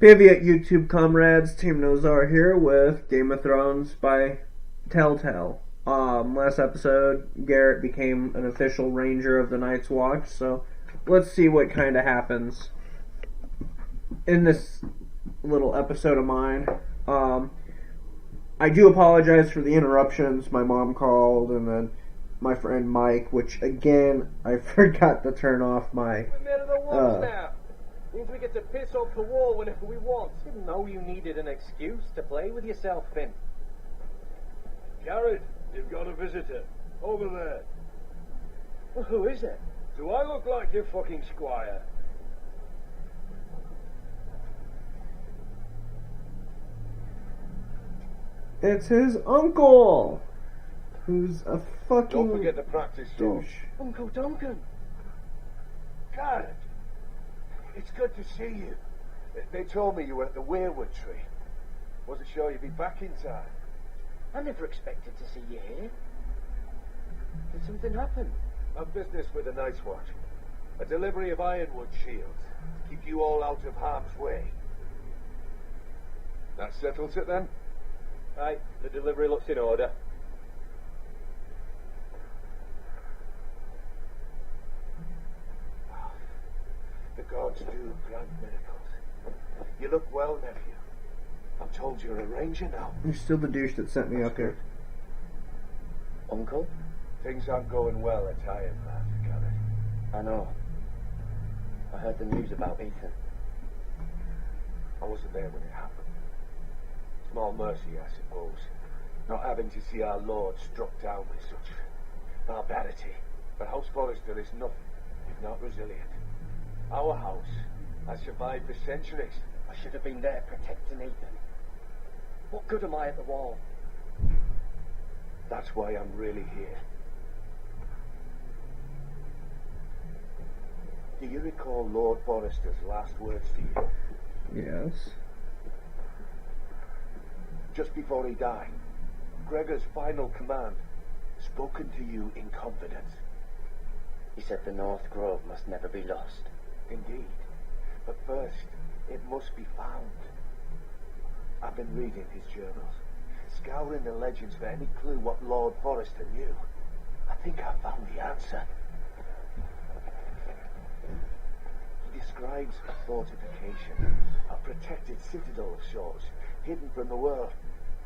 Pivot YouTube comrades, Team Nozar here with Game of Thrones by Telltale. Last episode, Garrett became an official ranger of the Night's Watch, so let's see what kind of happens in this little episode of mine. I do apologize for the interruptions. My mom called, and then my friend Mike, which again, I forgot to turn off my... We're men of the wolves now. Means we get to piss off the wall whenever we want. Didn't know you needed an excuse to play with yourself, Finn. Garrett, you've got a visitor. Over there. Well, who is it? Do I look like your fucking squire? It's his uncle, who's a fucking Don't forget to practice, douche. Uncle Duncan. Garrett, it's good to see you. They told me you were at the weirwood tree. Wasn't sure you'd be back in time. I never expected to see you here. Did something happen? A business with the Night's Watch. A delivery of ironwood shields. Keep you all out of harm's way. That settles it then? Right, the delivery looks in order. The gods do grant miracles. You look well, nephew. I'm told you're a ranger now. You're still the douche that sent me up here. Uncle? Things aren't going well at Ironpath, Garrett. I know. I heard the news about Ethan. I wasn't there when it happened. Small mercy, I suppose. Not having to see our Lord struck down with such barbarity. But House Forrester is nothing if not resilient. Our house has survived for centuries. I should have been there protecting Ethan. What good am I at the wall? That's why I'm really here. Do you recall Lord Forrester's last words to you? Yes. Just before he died, Gregor's final command, spoken to you in confidence. He said the North Grove must never be lost. Indeed. But first, it must be found. I've been reading his journals, scouring the legends for any clue what Lord Forrester knew. I think I found the answer. He describes a fortification, a protected citadel of sorts, hidden from the world,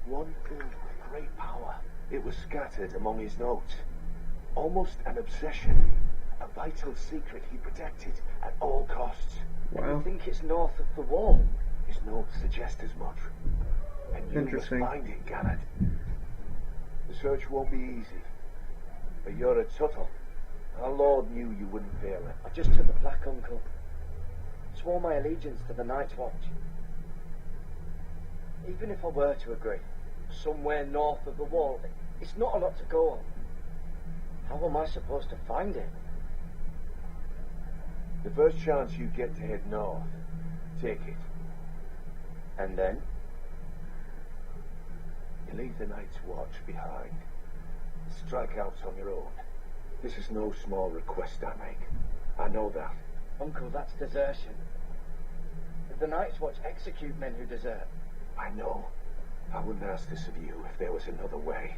one filled with great power. It was scattered among his notes, almost an obsession, a vital secret he protected at all costs. Wow. I think it's north of the wall. His notes suggest as much. And you must Interesting. find it, Garrett. The search won't be easy. But you're a Tuttle. Our Lord knew you wouldn't fail it. I just took the plaque, Uncle. Swore my allegiance to the Night's Watch. Even if I were to agree, somewhere north of the wall, it's not a lot to go on. How am I supposed to find it? The first chance you get to head north, take it. And then? You leave the Night's Watch behind. Strike out on your own. This is no small request I make. I know that. Uncle, that's desertion. The Night's Watch execute men who desert. I know. I wouldn't ask this of you if there was another way.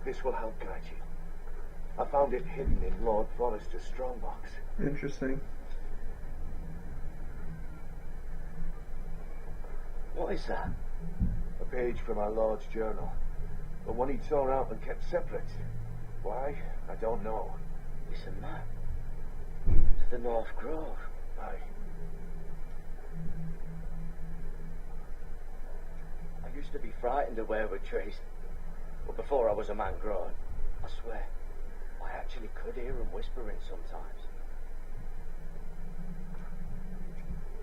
This will help guide you. I found it hidden in Lord Forrester's strongbox. Interesting. What is that? A page from our Lord's journal. The one he tore out and kept separate. Why? I don't know. It's a map. To the North Grove. Aye. I used to be frightened of weirwood trees. But before I was a man grown, I swear, I actually could hear them whispering sometimes.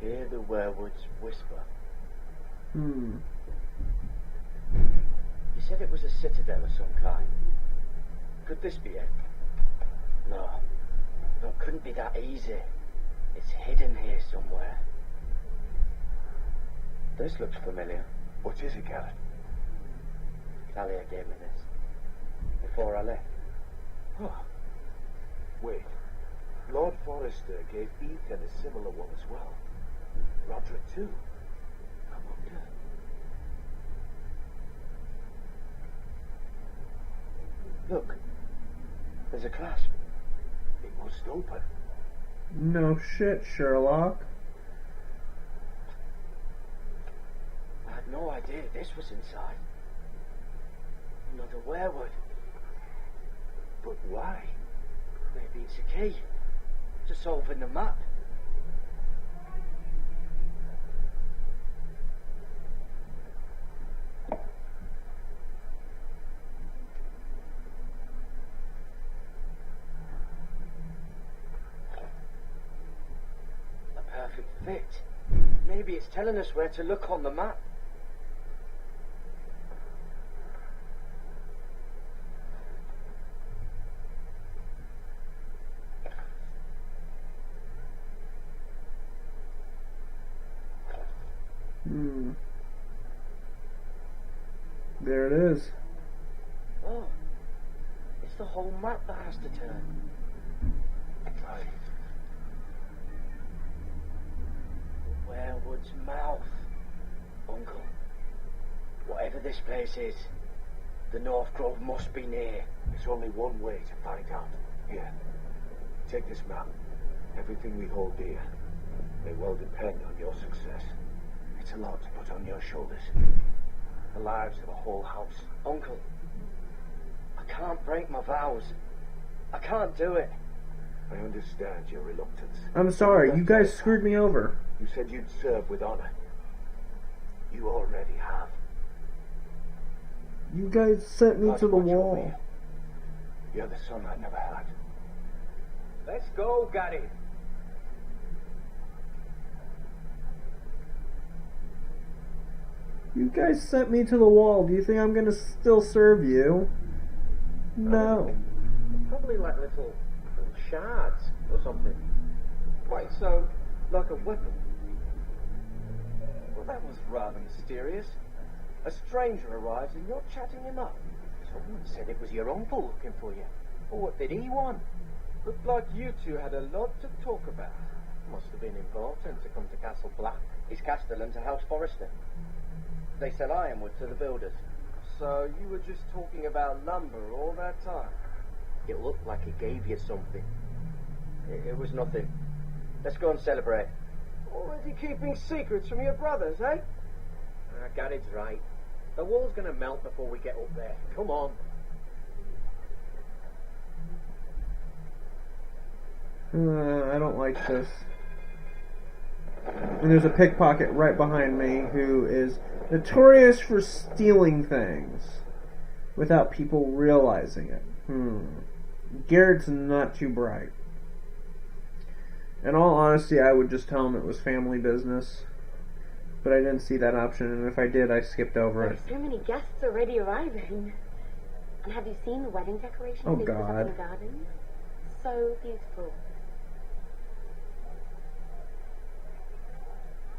Hear the werewoods whisper. You said it was a citadel of some kind. Could this be it? No. No, it couldn't be that easy. It's hidden here somewhere. This looks familiar. What is it, Garrett? Talia gave me this. Before I left. Oh. Wait. Lord Forrester Forrester gave Ethan a similar one as well. Roderick too. I wonder. Look, there's a clasp. It must open. No shit, Sherlock. I had no idea this was inside. Another werewood. But why? Maybe it's a key to solving the map. A perfect fit. Maybe it's telling us where to look on the map. There it is. Oh, it's the whole map that has to turn. Right. The werewood's mouth. Uncle, whatever this place is, the North Grove must be near. There's only one way to find out. Here, take this map. Everything we hold dear may well depend on your success. It's a lot to put on your shoulders. The lives of a whole house. Uncle, I can't break my vows. I can't do it. I understand your reluctance. I'm sorry, you guys screwed me over. You said you'd serve with honor. You already have. You guys sent me to the Watch over wall. you. You're the son I never had. Let's go, Gary. You guys sent me to the wall. Do you think I'm gonna still serve you? No. Probably like little shards or something. Wait, so like a weapon? Well, that was rather mysterious. A stranger arrives and you're chatting him up. Someone said it was your uncle looking for you. Well, what did he want? Looked like you two had a lot to talk about. Must have been important to come to Castle Black. It's Castellan to House Forrester. They sell ironwood to the builders. So you were just talking about lumber all that time? It looked like it gave you something. It was nothing. Let's go and celebrate. Already keeping secrets from your brothers, eh? Gary's right. The wall's gonna melt before we get up there. Come on. I don't like this. And there's a pickpocket right behind me who is notorious for stealing things without people realizing it. Garrett's not too bright. In all honesty, I would just tell him it was family business. But I didn't see that option, and if I did, I skipped over it. There's so many guests already arriving. And have you seen the wedding decorations Oh, they put up God. in the gardens? So beautiful.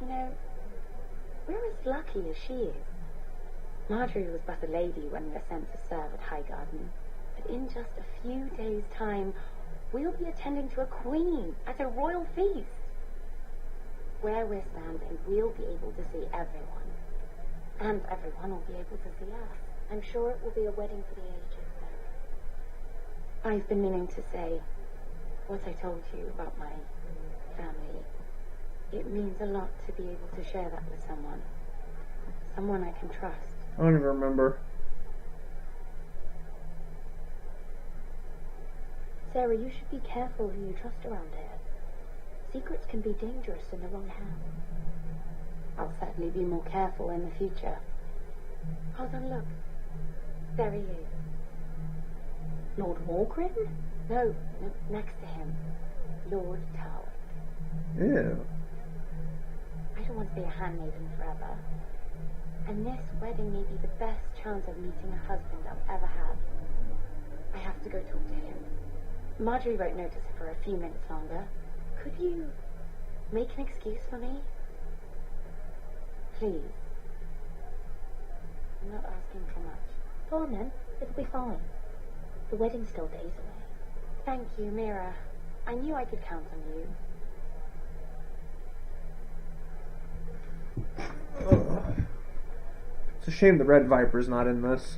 You know, we're as lucky as she is. Marjorie was but a lady when we were sent to serve at Highgarden. But in just a few days' time, we'll be attending to a queen at a royal feast. Where we're standing, we'll be able to see everyone. And everyone will be able to see us. I'm sure it will be a wedding for the ages, Sarah. I've been meaning to say what I told you about my family. It means a lot to be able to share that with someone. Someone I can trust. I don't even remember. Sarah, you should be careful who you trust around here. Secrets can be dangerous in the wrong hands. I'll certainly be more careful in the future. Hold on, look. There he is. Lord Walgren? No, next to him. Lord Tarwick. Ew. I don't want to be a handmaiden forever. And this wedding may be the best chance of meeting a husband I'll ever have. I have to go talk to him. Marjorie won't notice it for a few minutes longer. Could you make an excuse for me? Please. I'm not asking for much. Go on then. It'll be fine. The wedding's still days away. Thank you, Mira. I knew I could count on you. It's a shame the Red Viper's not in this.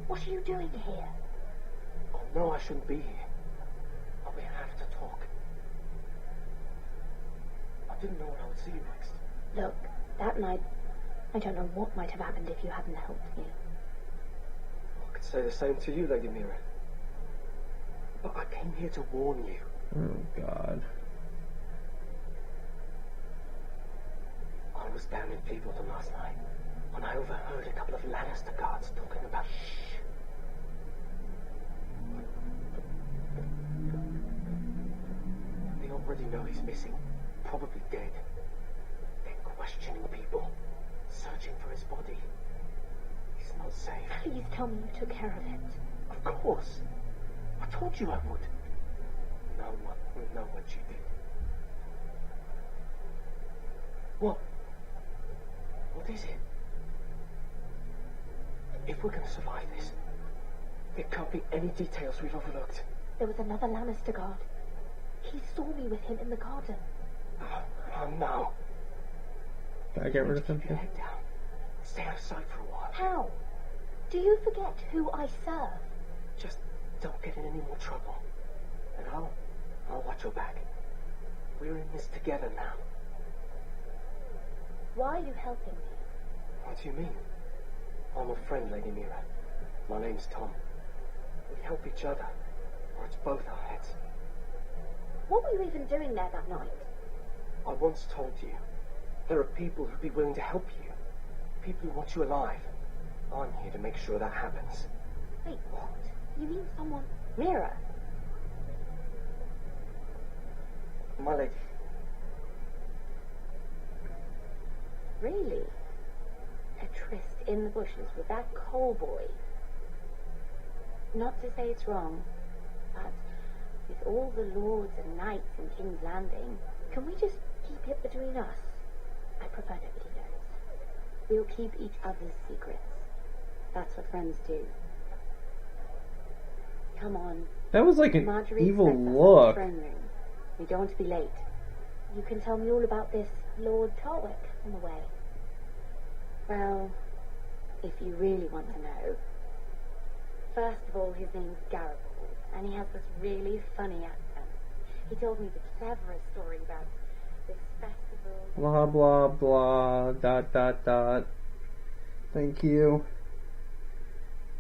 What are you doing here? Oh, no, I shouldn't be here. But we have to talk. I didn't know what I would see next. Look, that night, I don't know what might have happened if you hadn't helped me. I could say the same to you, Lady Mira. But I came here to warn you. Oh, God. I was down in Thievaldon last night when I overheard a couple of Lannister guards talking about... Shh. They already know he's missing, probably dead. They're questioning people, searching for his body. He's not safe. Please tell me you took care of it. Of course. I told you I would. No one will know what you did. What? What is it? If we're going to survive this, there can't be any details we've overlooked. There was another Lannister guard. He saw me with him in the garden. Oh, no. Can I get rid of him? Keep your head down. Stay out of sight for a while. How? Do you forget who I serve? Just don't get in any more trouble. And I'll watch your back. We're in this together now. Why are you helping me? What do you mean? I'm a friend, Lady Mira. My name's Tom. We help each other, or it's both our heads. What were you even doing there that night? I once told you, there are people who'd be willing to help you. People who want you alive. I'm here to make sure that happens. Wait, what? You mean someone... Mira? My lady. Really? A tryst in the bushes with that coal boy? Not to say it's wrong, but with all the lords and knights in King's Landing, can we just keep it between us? I prefer nobody knows. We'll keep each other's secrets. That's what friends do. Come on. That was like an Marjorie evil expects us in the look. throne room. We don't want to be late. You can tell me all about this Lord Tarwick on the way. Well, if you really want to know. First of all, his name's Garibaldi, and he has this really funny accent. He told me the cleverest story about this festival. Blah, blah, blah, dot, dot, dot. Thank you.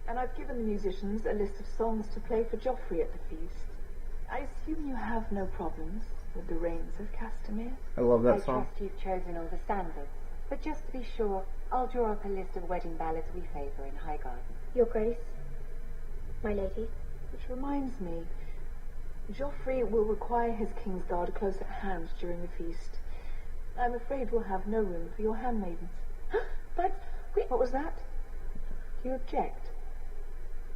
And I've given the musicians a list of songs to play for Joffrey at the feast. I assume you have no problems with the Rains of Castamere? I love I that song. trust you've chosen all the standards. But just to be sure, I'll draw up a list of wedding ballads we favour in Highgarden. Your Grace, my lady. Which reminds me, Joffrey will require his Kingsguard close at hand during the feast. I'm afraid we'll have no room for your handmaidens. But, wait, what was that? Do you object?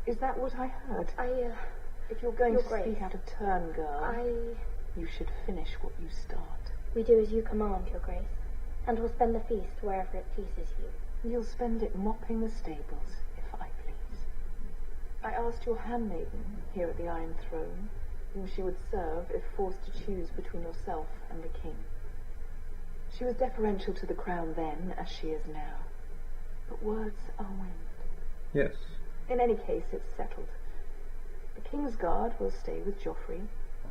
Is that what I heard? If you're going Your to Grace, speak out of turn, girl, you should finish what you start. We do as you command, Your Grace, and we'll spend the feast wherever it pleases you. You'll spend it mopping the stables, if I please. I asked your handmaiden here at the Iron Throne whom she would serve if forced to choose between yourself and the king. She was deferential to the crown then, as she is now. But words are wind. Yes. In any case, it's settled. The Kingsguard will stay with Joffrey.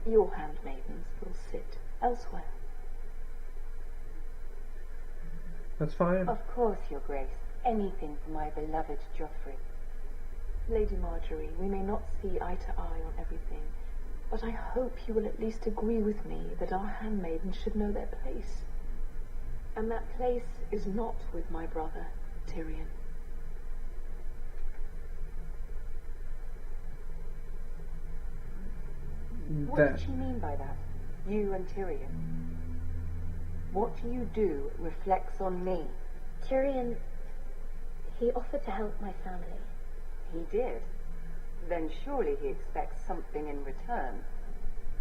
Your handmaidens will sit elsewhere. That's fine. Of course, Your Grace. Anything for my beloved Joffrey. Lady Marjorie, we may not see eye to eye on everything, but I hope you will at least agree with me that our handmaidens should know their place. And that place is not with my brother, Tyrion. What did she mean by that? You and Tyrion? What you do reflects on me. Tyrion, he offered to help my family. He did? Then surely he expects something in return.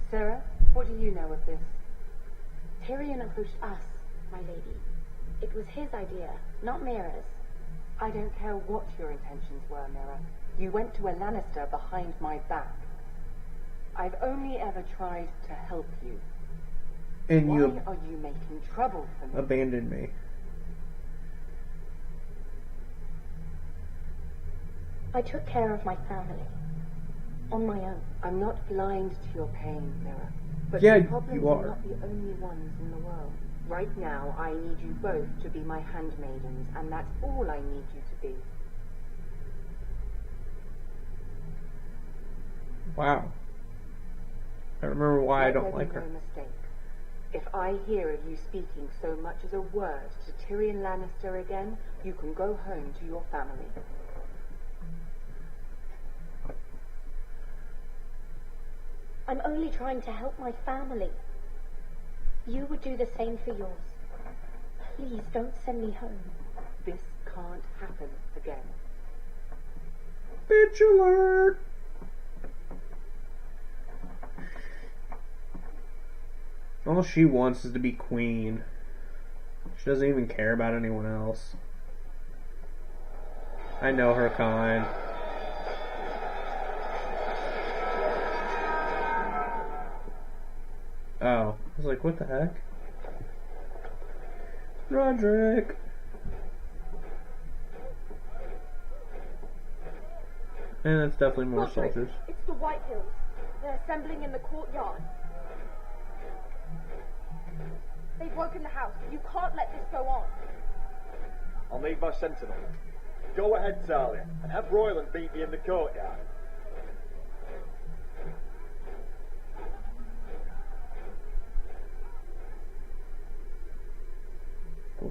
Sarah, what do you know of this? Tyrion approached us, my lady. It was his idea, not Mira's. I don't care what your intentions were, Mirror. You went to a Lannister behind my back. I've only ever tried to help you. And Why you are you making trouble for me? abandoned me. I took care of my family. On my own. I'm not blind to your pain, Mirror. But Yeah, your problems you are are. not the only ones in the world. Right now, I need you both to be my handmaidens, and that's all I need you to be. Wow. I remember why I don't Let there like be her. no mistake. If I hear of you speaking so much as a word to Tyrion Lannister again, you can go home to your family. I'm only trying to help my family. You would do the same for yours. Please don't send me home. This can't happen again. Bitch alert! All she wants is to be queen. She doesn't even care about anyone else. I know her kind. Oh, I was like, what the heck? Roderick! And that's definitely more Roderick, soldiers. it's the White Hills. They're assembling in the courtyard. They've woken the house. You can't let this go on. I'll need my sentinel. Go ahead, Talia, and have Royland meet me in the courtyard.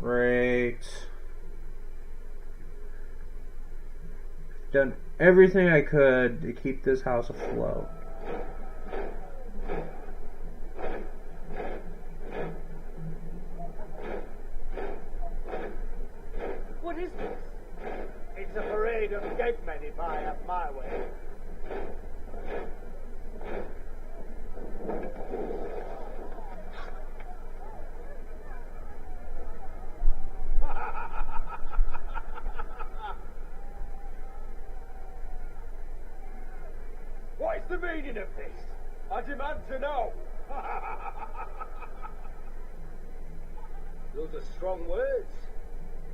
Great. Done everything I could to keep this house afloat. What is this? It's a parade of dead men if I have my way. What is the meaning of this? I demand to know. Those are strong words.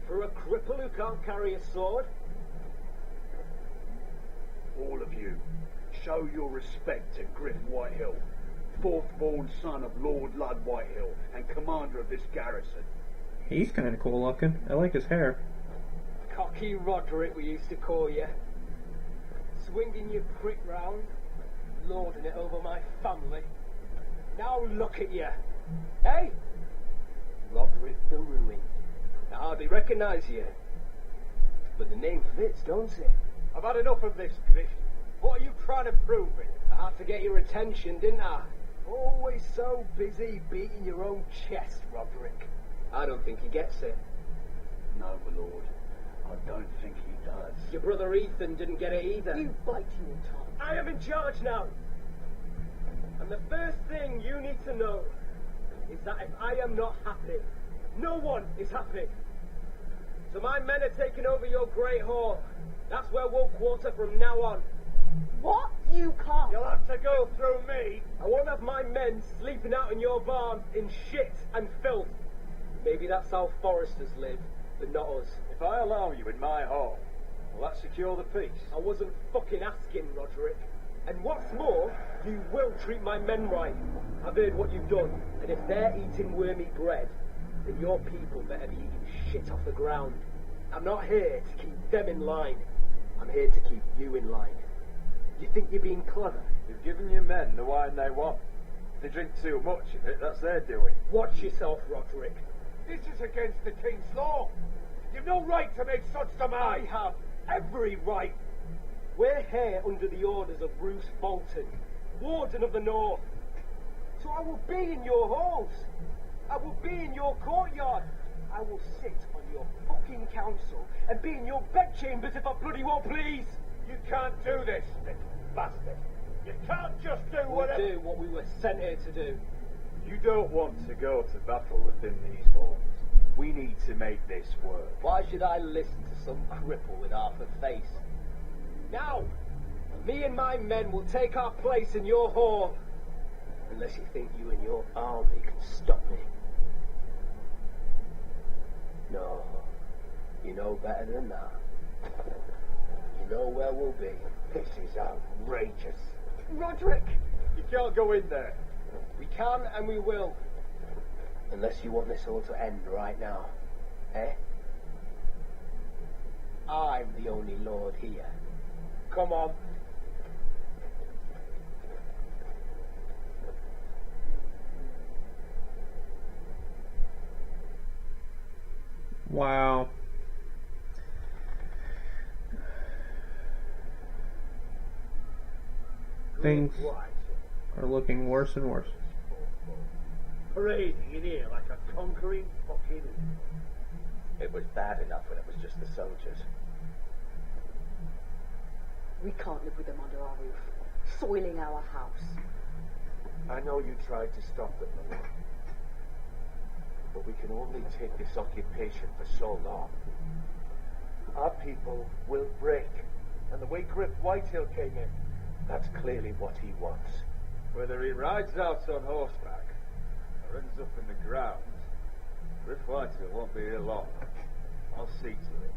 For a cripple who can't carry a sword? All of you, show your respect to Griff Whitehill, fourth-born son of Lord Ludd Whitehill and commander of this garrison. He's kind of cool looking. I like his hair. Cocky Roderick, we used to call you. Swinging your prick round, lording it over my family. Now look at you. Hey? Roderick the Ruined. I hardly recognise you. But the name fits, don't it? I've had enough of this, Griff. What are you trying to prove it? I had to get your attention, didn't I? Always so busy beating your own chest, Roderick. I don't think he gets it. No, my lord, I don't think he does. Your brother Ethan didn't get it either. You bite your tongue. I am in charge now. And the first thing you need to know is that if I am not happy, no one is happy. So my men are taking over your Great Hall. That's where we'll quarter from now on. What? You can't. You'll have to go through me. I won't have my men sleeping out in your barn in shit and filth. Maybe that's how foresters live, but not us. If I allow you in my hall, will that secure the peace? I wasn't fucking asking, Roderick. And what's more, you will treat my men right. I've heard what you've done, and if they're eating wormy bread, then your people better be eating shit off the ground. I'm not here to keep them in line. I'm here to keep you in line. You think you're being clever? You've given your men the wine they want. If they drink too much of it, that's their doing. Watch yourself, Roderick. This is against the king's law. You've no right to make such I demands. have every right. We're here under the orders of Bruce Bolton, Warden of the North. So I will be in your halls. I will be in your courtyard. I will sit on your fucking council and be in your bedchambers if I bloody well please. You can't do this, little bastard. You can't just do We'll whatever. do what we were sent here to do. You don't want to go to battle within these walls. We need to make this work. Why should I listen to some cripple with half a face? Now, me and my men will take our place in your hall. Unless you think you and your army can stop me. No, you know better than that. You know where we'll be. This is outrageous. Roderick! You can't go in there. We can and we will. Unless you want this all to end right now. Eh? I'm the only lord here. Come on. Wow. Things are looking worse and worse. Parading in here like a conquering fucking... It was bad enough when it was just the soldiers. We can't live with them under our roof, soiling our house. I know you tried to stop them, Malone. But we can only take this occupation for so long. Our people will break. And the way Griff Whitehill came in, that's clearly what he wants. Whether he rides out on horseback or ends up in the grounds, Griff Whitehill won't be here long. I'll see to it.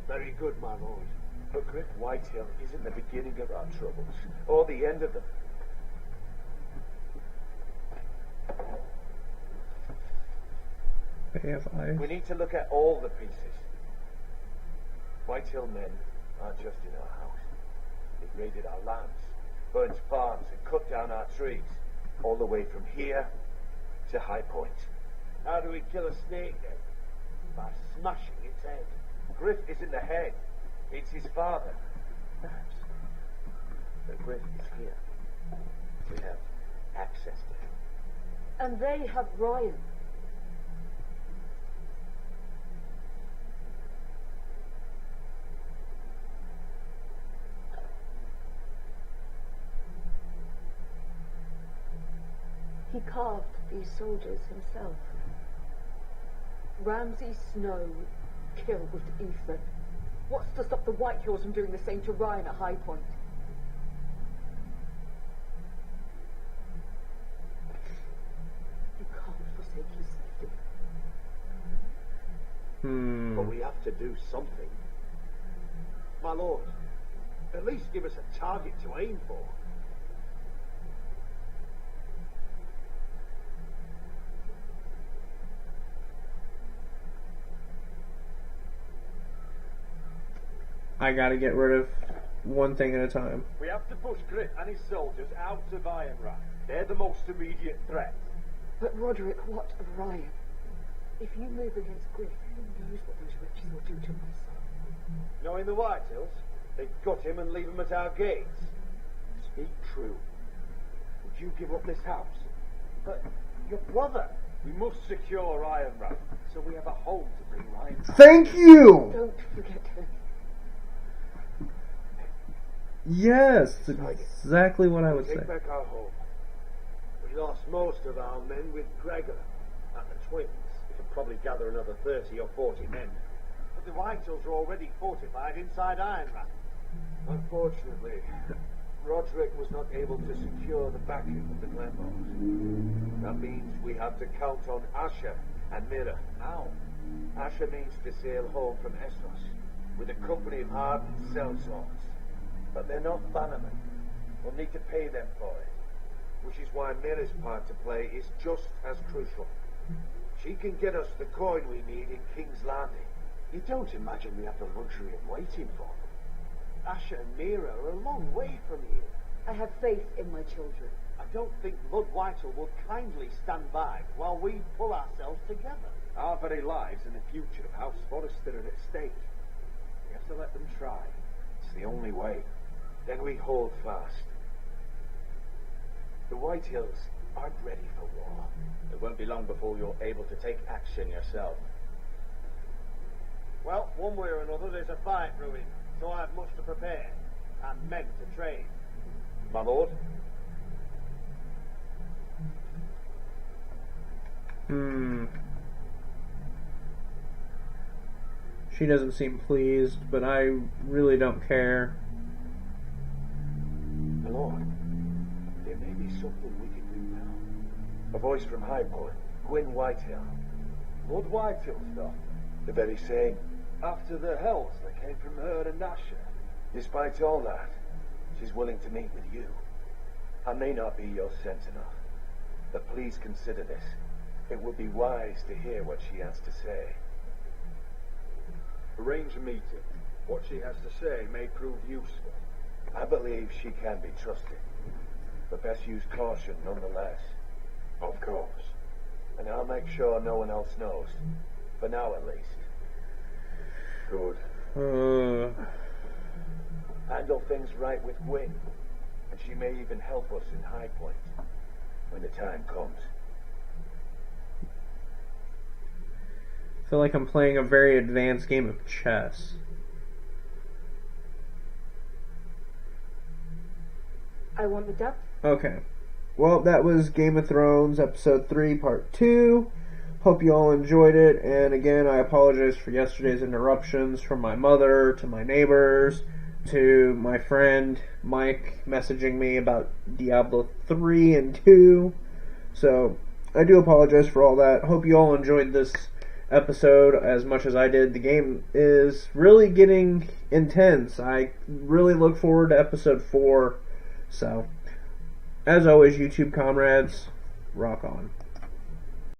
Very good, my lord. But Griff Whitehill isn't the beginning of our troubles, or the end of them. They have eyes. We need to look at all the pieces. Whitehill men aren't just in our house. They've raided our lands, burnt farms, and cut down our trees, all the way from here to High Point. How do we kill a snake then? By smashing its head. Griff isn't the head. It's his father. Perhaps. But Griff is here. We have access to him. And they have Ryan. He carved these soldiers himself. Ramsay Snow killed Ethan. What's to stop the Whitehills from doing the same to Ryan at High Point? You can't forsake his safety. But we have to do something. My lord, at least give us a target to aim for. I gotta get rid of one thing at a time. We have to push Griff and his soldiers out of Ironrath. They're the most immediate threat. But Roderick, what of Ryan? If you move against Griff, who knows what those wretches will do to my son? Knowing the Whitehills, they'd gut him and leave him at our gates. Speak true. Would you give up this house? But your brother. We must secure Ironrath, so we have a home to bring Ryan back. Thank you! Don't forget him. Yes, that's exactly what I would say. Take back our home. We lost most of our men with Gregor and the twins. We could probably gather another 30 or 40 men. But the Whitehills are already fortified inside Ironrath. Unfortunately, Roderick was not able to secure the backing of the Glenmores. That means we have to count on Asher and Mira. How? Asher means to sail home from Essos with a company of hardened sellswords. But they're not bannermen. We'll need to pay them for it. Which is why Mira's part to play is just as crucial. She can get us the coin we need in King's Landing. You don't imagine we have the luxury of waiting for them. Asher and Mira are a long way from here. I have faith in my children. I don't think Lord Whitehall will kindly stand by while we pull ourselves together. Our very lives and the future of House Forrester are at stake. We have to let them try. It's the only way. Then we hold fast. The Whitehills aren't ready for war. It won't be long before you're able to take action yourself. Well, one way or another, there's a fight brewing, so I have much to prepare and men to train. My lord? She doesn't seem pleased, but I really don't care. My lord, there may be something we can do now. A voice from High Point, Gwyn Whitehill. Lord Whitehill stuff. The very same. After the hells that came from her and Nasha. Despite all that, she's willing to meet with you. I may not be your sentinel, but please consider this. It would be wise to hear what she has to say. Arrange a meeting. What she has to say may prove useful. I believe she can be trusted, but best use caution nonetheless. Of course. And I'll make sure no one else knows. For now, at least. Good. Handle things right with Gwyn, and she may even help us in High Point when the time comes. I feel like I'm playing a very advanced game of chess. I want the duck. Okay. Well, that was Game of Thrones Episode 3, Part 2. Hope you all enjoyed it, and again, I apologize for yesterday's interruptions from my mother, to my neighbors, to my friend Mike messaging me about Diablo 3 and 2. So, I do apologize for all that. Hope you all enjoyed this episode as much as I did. The game is really getting intense. I really look forward to Episode 4. So, as always, YouTube comrades, rock on.